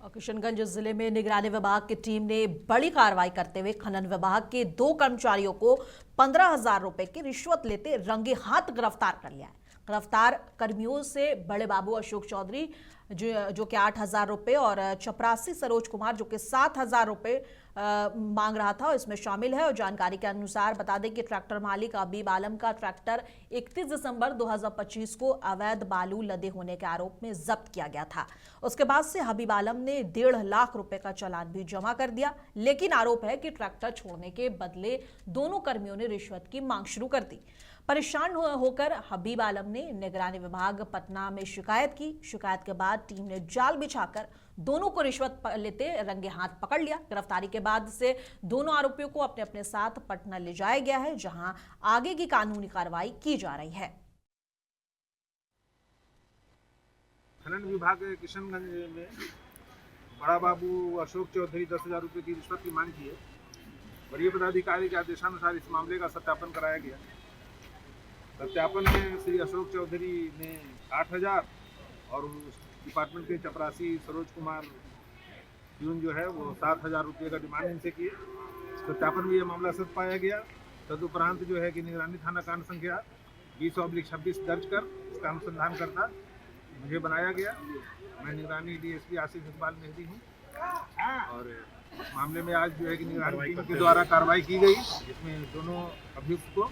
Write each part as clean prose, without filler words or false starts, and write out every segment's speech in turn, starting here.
और किशनगंज जिले में निगरानी विभाग की टीम ने बड़ी कार्रवाई करते हुए खनन विभाग के 2 कर्मचारियों को 15,000 रुपए की रिश्वत लेते रंगे हाथ गिरफ्तार कर लिया है। गिरफ्तार कर्मियों से बड़े बाबू अशोक चौधरी जो कि 8,000 रुपए और चपरासी सरोज कुमार जो कि 7,000 रुपए मांग रहा था, इसमें शामिल है। और जानकारी के अनुसार बता दें कि ट्रैक्टर मालिक हबीब आलम का ट्रैक्टर 31 दिसंबर 2025 को अवैध बालू लदे होने के आरोप में जब्त किया गया था। उसके बाद से हबीब आलम ने 1.5 लाख रुपए का चालान भी जमा कर दिया, लेकिन आरोप है कि ट्रैक्टर छोड़ने के बदले दोनों कर्मियों ने रिश्वत की मांग शुरू कर दी। परेशान होकर हबीब आलम ने निगरानी विभाग पटना में शिकायत की। शिकायत के बाद टीम ने जाल बिछाकर दोनों को रिश्वत लेते रंगे हाथ पकड़ लिया। गिरफ्तारी के बाद से दोनों आरोपियों को अपने अपने साथ पटना ले जाया गया है, जहां आगे की कानूनी कार्रवाई की जा रही है। खनन विभाग किशनगंज में बड़ा बाबू अशोक चौधरी 10,000 रुपये की रिश्वत की मांग की है। वरीय पदाधिकारी के आदेशानुसार इस मामले का सत्यापन कराया गया। सत्यापन में श्री अशोक चौधरी ने 8,000 और उस डिपार्टमेंट के चपरासी सरोज कुमार प्यून जो है वो 7,000 रुपये का डिमांड इनसे किए। सत्यापन में यह मामला सत्य पाया गया। तदुपरांत जो है कि निगरानी थाना कांड संख्या 20/26 दर्ज कर इसका अनुसंधान करता मुझे बनाया गया। मैं निगरानी डीएसपी आसिफ इकबाल मेहदी हूँ और मामले में आज जो है कि निगरानी टीम के द्वारा कार्रवाई की गई, जिसमें दोनों अभियुक्त को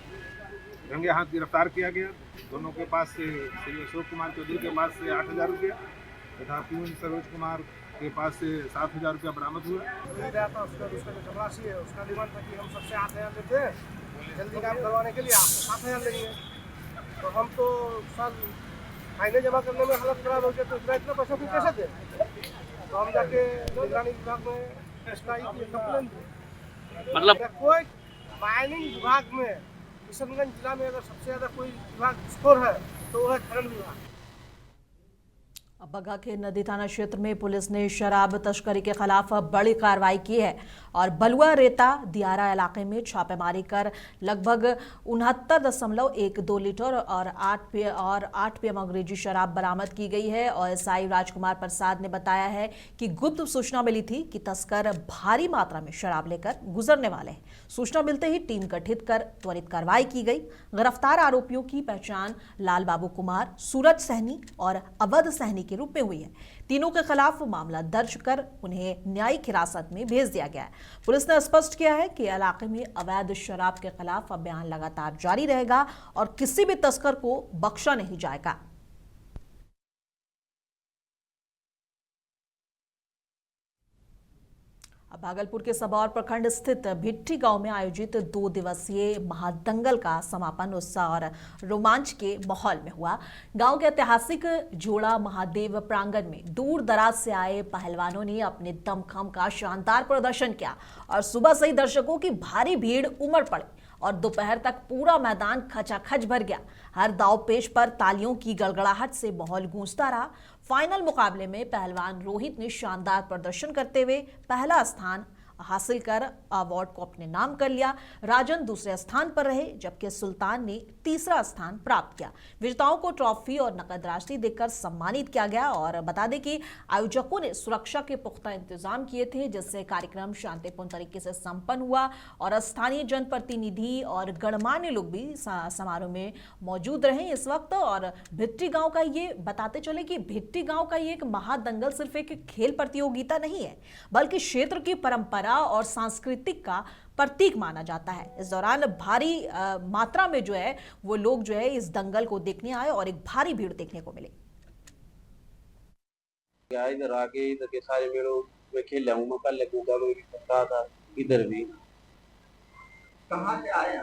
रंगे हाथ गिरफ्तार किया गया। दोनों के पास से श्री अशोक कुमार चौधरी के पास से 8,000 रुपया तथा प्यून सरोज कुमार के पास से 7,000 रुपया बरामद हुआ। उसका डिमांड था कि हम सबसे 8,000 लेते हैं, जल्दी काम करवाने के लिए 7,000 लेंगे। तो हम तो सर फाइनें जमा करने में हालत खराब हो गया, तो इतना पैसा फिर कैसे दे। तो हम जाके निगरानी विभाग में कंप्लेन दी। मतलब कोई माइनिंग विभाग में किशनगंज जिला में अगर सबसे ज्यादा कोई विभाग स्कोर है तो वो है खनन विभाग। बगहा के नदी थाना क्षेत्र में पुलिस ने शराब तस्करी के खिलाफ बड़ी कार्रवाई की है और बलुआ रेता दियारा इलाके में छापेमारी कर लगभग 69.12 लीटर और 8 PM अंग्रेजी शराब बरामद की गई है। और एसआई राजकुमार प्रसाद ने बताया है कि गुप्त सूचना मिली थी कि तस्कर भारी मात्रा में शराब लेकर गुजरने वाले हैं। सूचना मिलते ही टीम गठित कर त्वरित कार्रवाई की गई। गिरफ्तार आरोपियों की पहचान लाल बाबू कुमार, सूरज सहनी और अवध सहनी के रूप में हुई है। तीनों के खिलाफ मामला दर्ज कर उन्हें न्यायिक हिरासत में भेज दिया गया है। पुलिस ने स्पष्ट किया है कि इलाके में अवैध शराब के खिलाफ अभियान लगातार जारी रहेगा और किसी भी तस्कर को बख्शा नहीं जाएगा। भागलपुर के सबौर प्रखंड स्थित भिट्टी गांव में आयोजित 2 दिवसीय महादंगल का समापन उत्साह और रोमांच के माहौल में हुआ। गांव के ऐतिहासिक जोड़ा महादेव प्रांगण में दूर दराज से आए पहलवानों ने अपने दमखम का शानदार प्रदर्शन किया और सुबह से ही दर्शकों की भारी भीड़ उमड़ पड़ी और दोपहर तक पूरा मैदान खचाखच भर गया। हर दाव पेश पर तालियों की गड़गड़ाहट से माहौल गूंजता रहा। फाइनल मुकाबले में पहलवान रोहित ने शानदार प्रदर्शन करते हुए पहला स्थान हासिल कर अवार्ड को अपने नाम कर लिया। राजन दूसरे स्थान पर रहे, जबकि सुल्तान ने तीसरा स्थान प्राप्त किया। विजेताओं को ट्रॉफी और नकद राशि देकर सम्मानित किया गया। और बता दें कि आयोजकों ने सुरक्षा के पुख्ता इंतजाम किए थे, जिससे कार्यक्रम शांतिपूर्ण तरीके से संपन्न हुआ और स्थानीय जनप्रतिनिधि और गणमान्य लोग भी समारोह में मौजूद रहे इस वक्त। और भिट्टी गांव का ये बताते चले कि भिट्टी गांव का ये एक महादंगल सिर्फ एक खेल प्रतियोगिता नहीं है, बल्कि क्षेत्र की परंपरा और सांस्कृतिक का प्रतीक माना जाता है। इस दौरान भारी मात्रा में जो है वो लोग जो है इस दंगल को देखने आए और एक भारी भीड़ देखने को मिली। इधर आके इधर के सारे मेलों में खेल हूँ, मैं कल लगूंगा था इधर भी। कहाँ से आए?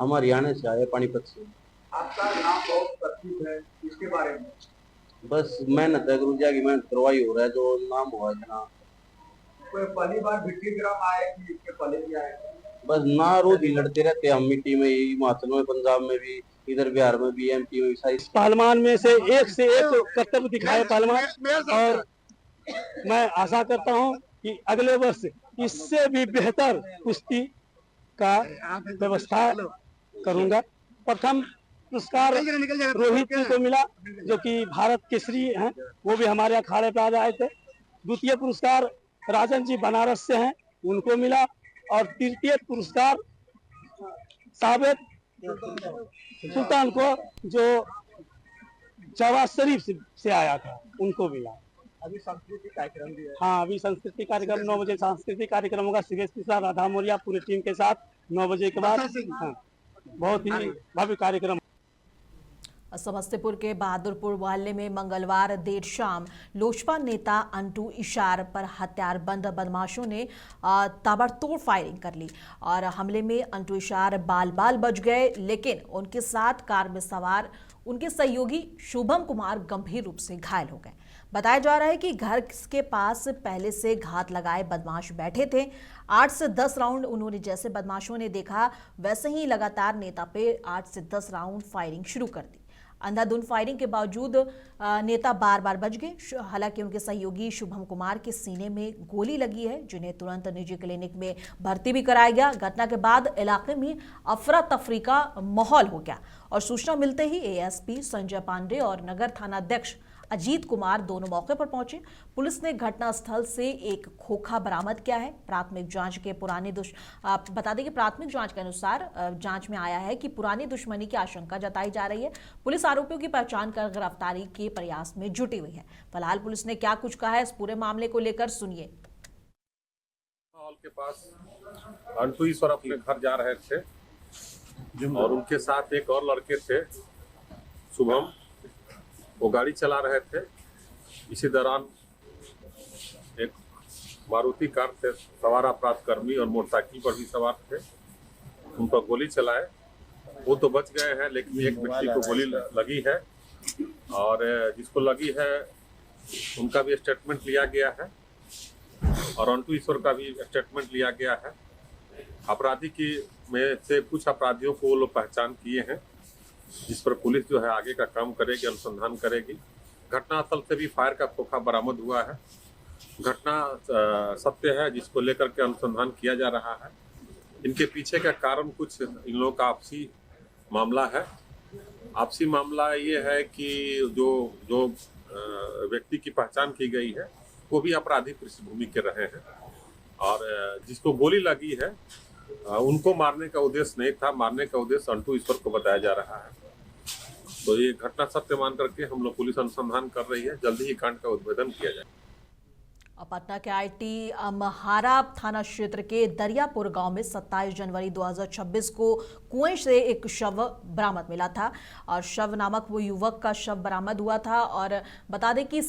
हम हरियाणा से आए, पानीपत से। आपका नाम बहुत प्रसिद्ध है, इसके बारे में बस मेहनत है, गुरु जी की मेहनत करवाई हो रहा है, जो नाम हुआ है ना। कोई पहली बार भिट्टी ग्राम आए कि इसके पहले भी आए? बस ना रोज ही लड़ते रहते हम मिट्टी में, हिमाचल में, पंजाब में भी, इधर बिहार में भी, MP में भी। सारी पहलवान में से एक कर्तव्य दिखाए पहलवान, और मैं आशा करता हूं कि अगले वर्ष इससे भी बेहतर कुश्ती का व्यवस्था करूंगा। प्रथम पुरस्कार रोहित को मिला, जो कि भारत केसरी हैं, वो भी हमारे अखाड़े पे आ आए थे। द्वितीय पुरस्कार राजन जी बनारस से हैं, उनको मिला। और तृतीय पुरस्कार साबित सुल्तान को, जो जवाब शरीफ से आया था, उनको मिला। अभी सांस्कृतिक कार्यक्रम भी है। हाँ, अभी सांस्कृतिक कार्यक्रम 9 बजे सांस्कृतिक कार्यक्रम होगा सुरेश के साथ, राधा मौर्या पूरी टीम के साथ 9 बजे के बाद। हाँ, बहुत ही भव्य कार्यक्रम। समस्तीपुर के बहादुरपुर मोहल्ले में मंगलवार देर शाम लोजपा नेता अंटू इशार पर हथियारबंद बदमाशों ने ताबड़तोड़ फायरिंग कर ली और हमले में अंटू इशार बाल बाल बच गए, लेकिन उनके साथ कार में सवार उनके सहयोगी शुभम कुमार गंभीर रूप से घायल हो गए। बताया जा रहा है कि घर के पास पहले से घात लगाए बदमाश बैठे थे। 8 से 10 राउंड उन्होंने, जैसे बदमाशों ने देखा वैसे ही लगातार नेता पे 8 से 10 राउंड फायरिंग शुरू कर दी। अंधाधुंध फायरिंग के बावजूद नेता बार बार बच गए। हालांकि उनके सहयोगी शुभम कुमार के सीने में गोली लगी है, जिन्हें तुरंत निजी क्लिनिक में भर्ती भी कराया गया। घटना के बाद इलाके में अफरा तफरी का माहौल हो गया और सूचना मिलते ही एएसपी संजय पांडे और नगर थाना अध्यक्ष अजीत कुमार दोनों मौके पर पहुंचे। पुलिस ने घटनास्थल से एक खोखा बरामद किया है। प्राथमिक जांच के बता दें कि प्राथमिक जांच के अनुसार जांच में आया है कि पुरानी दुश्मनी की आशंका जताई जा रही है। पुलिस आरोपियों की पहचान कर गिरफ्तारी के प्रयास में जुटी हुई है। फिलहाल पुलिस ने क्या कुछ कहा है इस पूरे मामले को लेकर, सुनिए। हॉल के पास अंटू ईश्वर अपने घर जा रहे थे और उनके साथ एक और लड़के थे शुभम, वो गाड़ी चला रहे थे। इसी दौरान एक मारुति कार से सवार अपराधकर्मी और मोटरसाइकिल पर भी सवार थे, उन पर गोली चलाए। वो तो बच गए हैं, लेकिन एक व्यक्ति को गोली लगी है और जिसको लगी है उनका भी स्टेटमेंट लिया गया है और अंटू ईश्वर का भी स्टेटमेंट लिया गया है। अपराधी की में से कुछ अपराधियों को वो लोग पहचान किए हैं, जिस पर पुलिस जो है आगे का काम करेगी, अनुसंधान करेगी। घटनास्थल से भी फायर का खोखा बरामद हुआ है। घटना सत्य है, जिसको लेकर के अनुसंधान किया जा रहा है। इनके पीछे का कारण कुछ इन लोगों का आपसी मामला है। आपसी मामला ये है कि जो व्यक्ति की पहचान की गई है वो भी अपराधी पृष्ठभूमि के रहे हैं और जिसको गोली लगी है उनको मारने का उद्देश्य नहीं था। मारने का उद्देश्य अंटू ईश्वर को बताया जा रहा है। तो ये घटना सत्य मान करके हम लोग पुलिस अनुसंधान कर रही है। जल्दी ही कांड का उद्भेदन किया जाए। पटना के आईटी महारा थाना क्षेत्र के दरियापुर गांव में 27 जनवरी 2026 को कुएं से एक शव बरामद मिला था और शव नामक वो युवक का शव बरामद हुआ था। और बता दें कि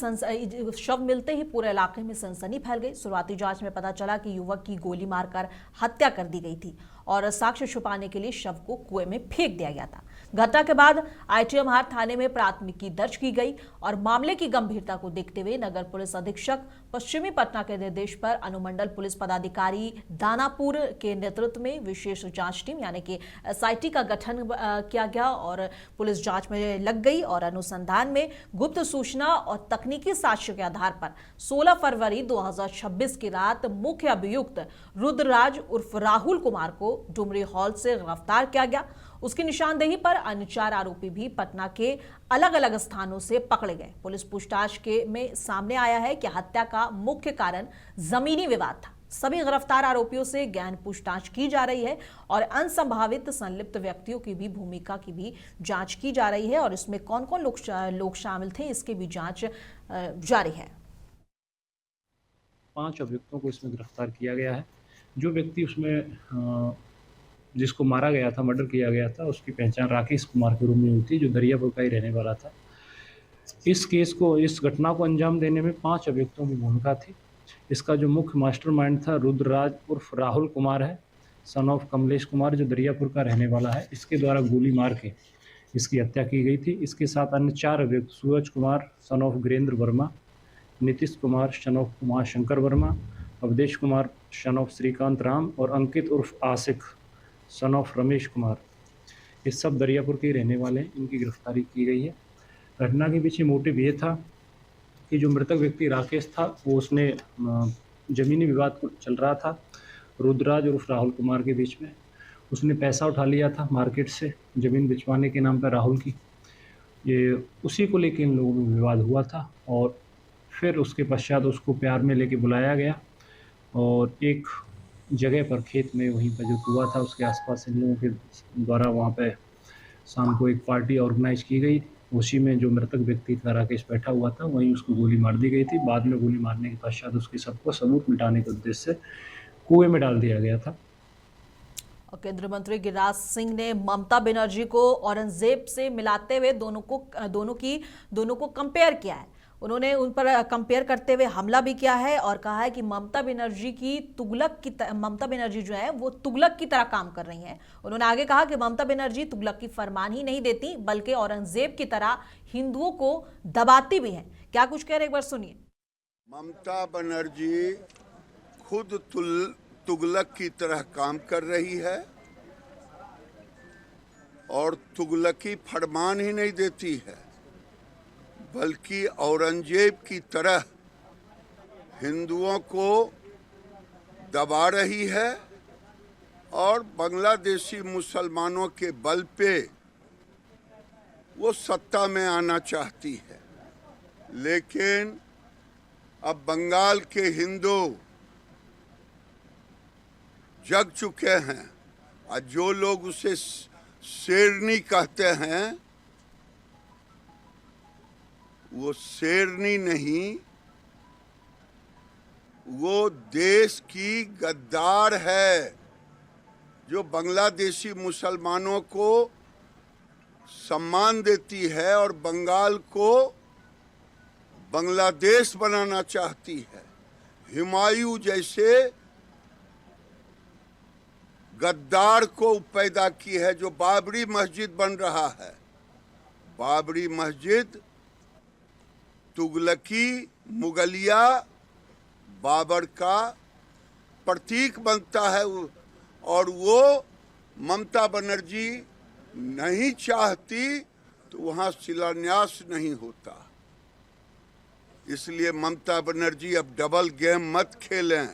शव मिलते ही पूरे इलाके में सनसनी फैल गई। शुरुआती जांच में पता चला कि युवक की गोली मारकर हत्या कर दी गई थी और साक्ष्य छुपाने के लिए शव को कुएं में फेंक दिया गया था। घटना के बाद आईटीएम हार थाने में प्राथमिकी दर्ज की गई और मामले की गंभीरता को देखते हुए नगर पुलिस अधीक्षक पश्चिमी पटना के निर्देश पर अनुमंडल पुलिस पदाधिकारी दानापुर के नेतृत्व में विशेष जांच टीम यानी कि एसआईटी का गठन किया गया और पुलिस जांच में लग गई और अनुसंधान में गुप्त सूचना और तकनीकी साक्ष्य के आधार पर 16 फरवरी 2026 की रात मुख्य अभियुक्त रुद्रराज उर्फ राहुल कुमार को डुमरी हॉल से गिरफ्तार किया गया। उसकी निशानदेही पर अन्य 4 आरोपी भी पटना के अलग अलग स्थानों से पकड़े गए। पुलिस पूछताछ में सामने आया है कि हत्या का मुख्य कारण जमीनी विवाद था। सभी गिरफ्तार आरोपियों से गहन पूछताछ की जा रही है और अनसंभावित संलिप्त व्यक्तियों की भी भूमिका की भी जांच की जा रही है और इसमें कौन कौन लोग शामिल थे इसकी भी जांच जारी है। 5 अभियुक्तों को इसमें गिरफ्तार किया गया है। जो व्यक्ति उसमें जिसको मारा गया था, मर्डर किया गया था, उसकी पहचान राकेश कुमार के रूप में हुई थी, जो दरियापुर का ही रहने वाला था। इस घटना को अंजाम देने में 5 अभियुक्तों की भूमिका थी। इसका जो मुख्य मास्टरमाइंड था रुद्रराज उर्फ राहुल कुमार है, सन ऑफ कमलेश कुमार, जो दरियापुर का रहने वाला है। इसके द्वारा गोली मार के इसकी हत्या की गई थी। इसके साथ अन्य 4 अभियुक्त Suraj Kumar son of Virendra Verma, Nitish Kumar son of Kumar Shankar Verma, Awadhesh Kumar son of Shrikant Ram और अंकित उर्फ आशिक सन ऑफ रमेश कुमार, ये सब दरियापुर के रहने वाले हैं। इनकी गिरफ्तारी की गई है। घटना के पीछे मोटिव ये था कि जो मृतक व्यक्ति राकेश था वो उसने ज़मीनी विवाद चल रहा था रुद्रराज और राहुल कुमार के बीच में। उसने पैसा उठा लिया था मार्केट से ज़मीन बिचवाने के नाम पर राहुल की। ये उसी को लेकर इन लोगों में विवाद हुआ था और फिर उसके पश्चात उसको प्यार में लेके बुलाया गया और एक जगह पर खेत में वहीं पर जो कुआं था उसके आसपास इन लोगों के द्वारा वहाँ पे शाम को एक पार्टी ऑर्गेनाइज की गई। उसी में जो मृतक व्यक्ति था राकेश बैठा हुआ था, वहीं उसको गोली मार दी गई थी। बाद में गोली मारने के पश्चात उसके सबको सबूत मिटाने के उद्देश्य से कुएं में डाल दिया गया था। और केंद्रीय मंत्री गिरिराज सिंह ने ममता बनर्जी को औरंगजेब से मिलाते हुए दोनों को कंपेयर किया है। उन्होंने उन पर कंपेयर करते हुए हमला भी किया है और कहा है कि ममता बनर्जी जो है वो तुगलक की तरह काम कर रही हैं। उन्होंने आगे कहा कि ममता बनर्जी तुगलक की फरमान ही नहीं देती बल्कि औरंगजेब की तरह हिंदुओं को दबाती भी हैं। क्या कुछ कह रहे एक बार सुनिए। ममता बनर्जी खुद तुगलक की तरह काम कर रही है और तुगलकी फरमान ही नहीं देती है बल्कि औरंगजेब की तरह हिंदुओं को दबा रही है और बांग्लादेशी मुसलमानों के बल पे वो सत्ता में आना चाहती है। लेकिन अब बंगाल के हिंदू जग चुके हैं और जो लोग उसे शेरनी कहते हैं वो शेरनी नहीं, वो देश की गद्दार है जो बांग्लादेशी मुसलमानों को सम्मान देती है और बंगाल को बांग्लादेश बनाना चाहती है। हुमायूं जैसे गद्दार को पैदा की है। जो बाबरी मस्जिद बन रहा है, बाबरी मस्जिद तुगलकी मुगलिया बाबर का प्रतीक बनता है और वो ममता बनर्जी नहीं चाहती तो वहाँ शिलान्यास नहीं होता। इसलिए ममता बनर्जी अब डबल गेम मत खेलें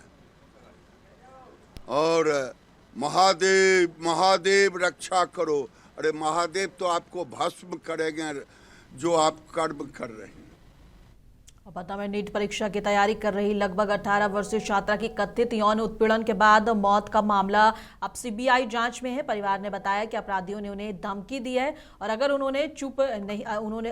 और महादेव महादेव रक्षा करो। अरे महादेव तो आपको भस्म करेंगे जो आप कर्म कर रहे हैं। पटना में नीट परीक्षा की तैयारी कर रही लगभग 18 वर्षीय छात्रा की कथित यौन उत्पीड़न के बाद मौत का मामला अब सीबीआई जांच में है। परिवार ने बताया कि अपराधियों ने उन्हें धमकी दी है और अगर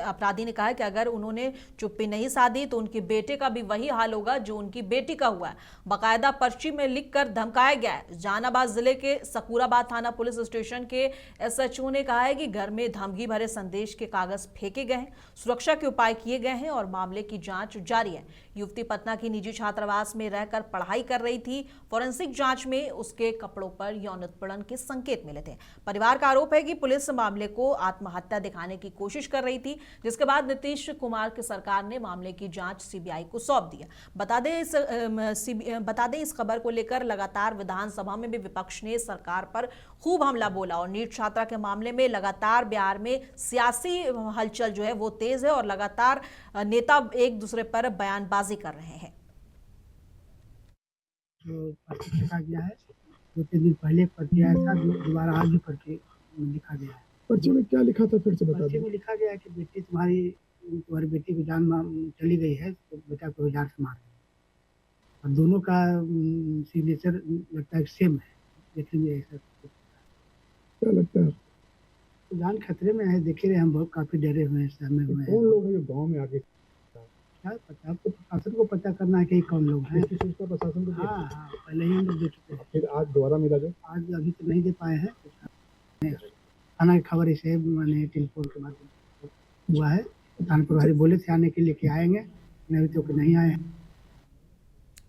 अपराधी ने कहा कि अगर उन्होंने चुप्पी नहीं साधी तो उनके बेटे का भी वही हाल होगा जो उनकी बेटी का हुआ है। बाकायदा पर्ची में लिखकर धमकाया गया है। जहानाबाद जिले के सकूराबाद थाना पुलिस स्टेशन के एसएचओ ने कहा है कि घर में धमकी भरे संदेश के कागज फेंके गए हैं, सुरक्षा के उपाय किए गए हैं और मामले की जांच जारी है। युवती पटना की निजी छात्रावास में रहकर पढ़ाई कर रही थी। फोरेंसिक जांच में उसके कपड़ों पर यौन उत्पीड़न के संकेत मिले थे। परिवार का आरोप है कि पुलिस मामले को आत्महत्या दिखाने की कोशिश कर रही थी, जिसके बाद नीतीश कुमार की सरकार ने मामले की जांच सीबीआई को सौंप दिया। बता दें इस खबर को लेकर लगातार विधानसभा में भी विपक्ष ने सरकार पर खूब हमला बोला और नीट छात्रा के मामले में लगातार बिहार में सियासी हलचल जो है वो तेज है और लगातार नेता एक दूसरे पर बयानबाजी कर रहे हैं। तो पर्ची लिखा गया है, 2-3 दिन पहले पर्ची आया था, दोबारा आज भी पर्ची लिखा गया है। पर्ची में क्या लिखा था फिर से बता पर्ची में लिखा गया है कि बेटी तुम्हारी बेटी की जान चली गई है तो बेटा को हजार से मार। और दोनों का सिग्नेचर लगता है सेम है। देखने में ऐसा क्या लगता है? तो जान खतरे में है। देख रहे हम बहुत काफी डरे हुए हैं, सहमे हुए हैं। कौन लोग हैं गाँव में आगे? क्या पता, आपको प्रशासन को पता करना है कि कौन लोग हैं। प्रशासन को हाँ, पहले ही हम लोग दे चुके हैं। फिर आज दोबारा मिला जाए? आज अभी तो नहीं दे पाए हैं। थाना की खबर इसे मैंने टेलीफोन के माध्यम हुआ है। थाना प्रभारी बोले थे आने के लिए कि आएंगे, नहीं तो नहीं आए हैं।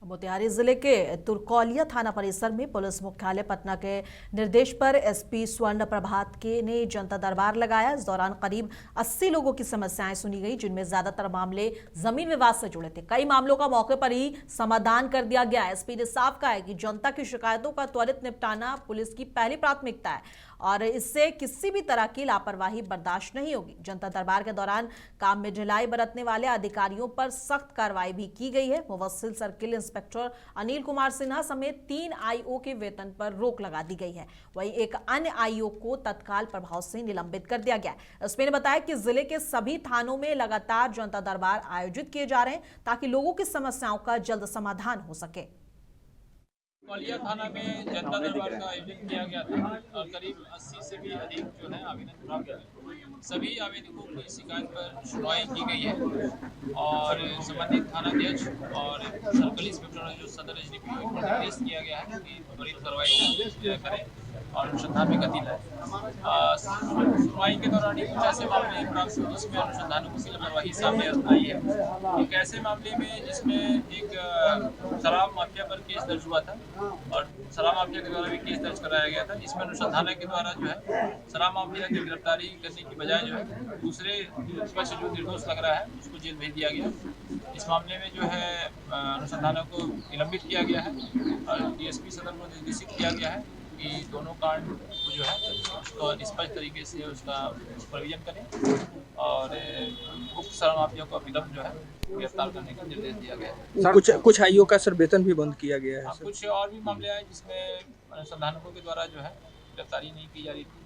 मोतिहारी जिले के तुरकौलिया थाना परिसर में पुलिस मुख्यालय पटना के निर्देश पर एसपी स्वर्ण प्रभात के ने जनता दरबार लगाया। इस दौरान करीब 80 लोगों की समस्याएं सुनी गई, जिनमें ज्यादातर मामले जमीन विवाद से जुड़े थे। कई मामलों का मौके पर ही समाधान कर दिया गया। एसपी ने साफ कहा है कि जनता की शिकायतों का त्वरित निपटाना पुलिस की पहली प्राथमिकता है और इससे किसी भी तरह की लापरवाही बर्दाश्त नहीं होगी। जनता दरबार के दौरान काम में ढिलाई बरतने वाले अधिकारियों पर सख्त कार्रवाई भी की गई है। मुवस्सिल सर्किल इंस्पेक्टर अनिल कुमार सिन्हा समेत 3 आईओ के वेतन पर रोक लगा दी गई है। वहीं एक अन्य आईओ को तत्काल प्रभाव से निलंबित कर दिया गया है। एसपी ने बताया कि जिले के सभी थानों में लगातार जनता दरबार आयोजित किए जा रहे हैं ताकि लोगों की समस्याओं का जल्द समाधान हो सके। ग्वालियर थाना में जनता दरबार का आयोजन किया गया था और करीब 80 से भी अधिक जो है आवेदन प्राप्त हुए। सभी आवेदकों की शिकायत पर सुनवाई की गई है और संबंधित थानाध्यक्ष और सर्कल इंस्पेक्टर जो सदर एसडीपी को निर्देश किया गया है कि त्वरित कार्रवाई करें और अनुसंधान में गति लाए। सुनवाई के दौरान कुछ ऐसे मामले प्राप्त हुए जिसमें अनुसंधानों की लापरवाही सामने आई है। एक ऐसे मामले में जिसमें एक शराब माफिया पर केस दर्ज हुआ था और शराब माफिया के द्वारा भी केस दर्ज कराया गया था, जिसमें अनुसंधान के द्वारा जो है शराब माफिया की गिरफ्तारी करने की बजाय जो है दूसरे से जो निर्दोष लग रहा है उसको जेल भेज दिया गया। इस मामले में जो है अनुसंधानों को निलंबित किया गया है और डीएसपी सदर को निर्देशित किया गया है कि दोनों कांड को जो है उसको निष्पक्ष तरीके से उसका सुपरविजन करें और गुप्त शराब माफिया को विलंब जो है गिरफ्तार करने का निर्देश दिया गया है। कुछ आईओ का सर वेतन भी बंद किया गया है। कुछ और भी मामले आए जिसमें अनुसंधानकों के द्वारा जो है गिरफ्तारी नहीं की जा रही थी,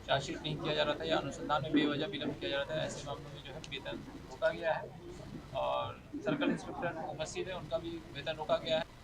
चार्जशीट नहीं किया जा रहा था या अनुसंधान में बेवजह विलंब किया जा रहा था। ऐसे मामलों में जो है वेतन रोका गया है और सर्कल इंस्पेक्टर उपस्थित है, उनका भी वेतन रोका गया है।